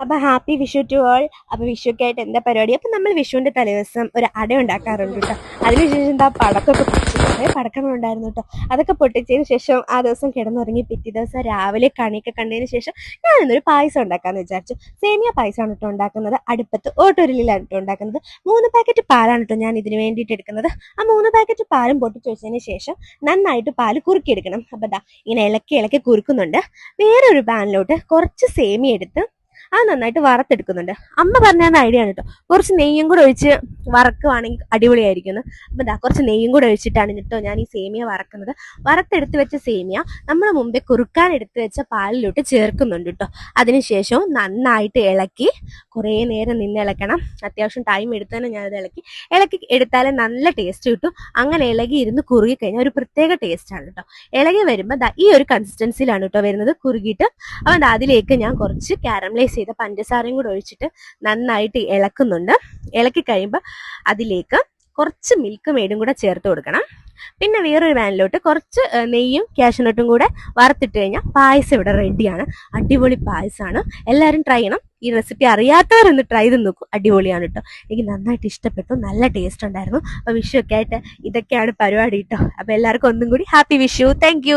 അപ്പൊ happy Vishu to all. അപ്പൊ വിഷുക്കെ ആയിട്ട് എന്താ പരിപാടി? അപ്പൊ നമ്മൾ വിഷുവിന്റെ തലേദിവസം ഒരു അട ഉണ്ടാക്കാറുണ്ട് കേട്ടോ. അതിനുശേഷം എന്താ പടക്കമൊക്കെ പൊട്ടിച്ചു, കുറേ പടക്കങ്ങൾ ഉണ്ടായിരുന്നു കേട്ടോ. അതൊക്കെ പൊട്ടിച്ചതിന് ശേഷം ആ ദിവസം കിടന്നുറങ്ങി പിറ്റേ ദിവസം രാവിലെ കണിയൊക്കെ കണ്ടതിന് ശേഷം ഞാൻ ഇന്നൊരു പായസം ഉണ്ടാക്കാന്ന് വിചാരിച്ചു. സേമിയ പായസമാണ് കേട്ടോ ഉണ്ടാക്കുന്നത്. അടുപ്പത്ത് ഓട്ടൊരുലിലാണ് കേട്ടോ ഉണ്ടാക്കുന്നത്. 3 പാക്കറ്റ് പാലാണ് കേട്ടോ ഞാൻ ഇതിന് വേണ്ടിയിട്ട് എടുക്കുന്നത്. ആ 3 പാക്കറ്റ് പാലും പൊട്ടിച്ച് വെച്ചതിന് ശേഷം നന്നായിട്ട് പാല് കുറുക്കിയെടുക്കണം. അപ്പൊ ദാ ഇങ്ങനെ ഇളക്കി ഇളക്കി കുറുക്കുന്നുണ്ട്. വേറൊരു പാനിലോട്ട് കുറച്ച് സേമിയ എടുത്ത് അത് നന്നായിട്ട് വറുത്തെടുക്കുന്നുണ്ട്. അമ്മ പറഞ്ഞ ഐഡിയ ആണ് കേട്ടോ. കുറച്ച് നെയ്യും കൂടെ ഒഴിച്ച് വറക്കുവാണെങ്കിൽ അടിപൊളിയായിരിക്കും. അപ്പം ദാ കുറച്ച് നെയ്യും കൂടെ ഒഴിച്ചിട്ടാണ് കേട്ടോ ഞാൻ ഈ സേമിയ വറക്കുന്നത്. വറുത്തെടുത്ത് വെച്ച സേമിയ നമ്മൾ മുമ്പേ കുറുക്കാൻ എടുത്ത് വെച്ച പാലിലോട്ട് ചേർക്കുന്നുണ്ട് കേട്ടോ. അതിനുശേഷവും നന്നായിട്ട് ഇളക്കി കുറേ നേരം നിന്ന് ഇളക്കണം. അത്യാവശ്യം ടൈം എടുത്ത് തന്നെ ഞാനത് ഇളക്കി എടുത്താലേ നല്ല ടേസ്റ്റ് കിട്ടും. അങ്ങനെ ഇളകി ഇരുന്ന് കുറുകി കഴിഞ്ഞാൽ ഒരു പ്രത്യേക ടേസ്റ്റാണ് കേട്ടോ. ഇളകി വരുമ്പോൾ ദാ ഈ ഒരു കൺസിസ്റ്റൻസിയിലാണ് കേട്ടോ വരുന്നത് കുറുകിയിട്ട്. അപ്പം അതിലേക്ക് ഞാൻ കുറച്ച് കാരമലൈസ് ചെയ്ത പഞ്ചസാരയും കൂടെ ഒഴിച്ചിട്ട് നന്നായിട്ട് ഇളക്കുന്നുണ്ട്. ഇളക്കി കഴിയുമ്പോൾ അതിലേക്ക് കുറച്ച് മിൽക്ക് മെയ്ഡും കൂടെ ചേർത്ത് കൊടുക്കണം. പിന്നെ വേറൊരു പാനിലോട്ട് കുറച്ച് നെയ്യും കാഷ്യൂനട്ടും കൂടെ വറുത്തിട്ട് കഴിഞ്ഞാൽ പായസം ഇവിടെ റെഡിയാണ്. അടിപൊളി പായസമാണ്. എല്ലാവരും ട്രൈ ചെയ്യണം. ഈ റെസിപ്പി അറിയാത്തവരൊന്ന് ട്രൈ ചെയ്ത് നോക്കൂ. അടിപൊളിയാണ് കേട്ടോ. എനിക്ക് നന്നായിട്ട് ഇഷ്ടപ്പെട്ടു. നല്ല ടേസ്റ്റ് ഉണ്ടായിരുന്നു. അപ്പോൾ വിഷു ഒക്കെ ആയിട്ട് ഇതൊക്കെയാണ് പരിപാടി കേട്ടോ. അപ്പോൾ എല്ലാവർക്കും ഒന്നും കൂടി ഹാപ്പി വിഷു. താങ്ക്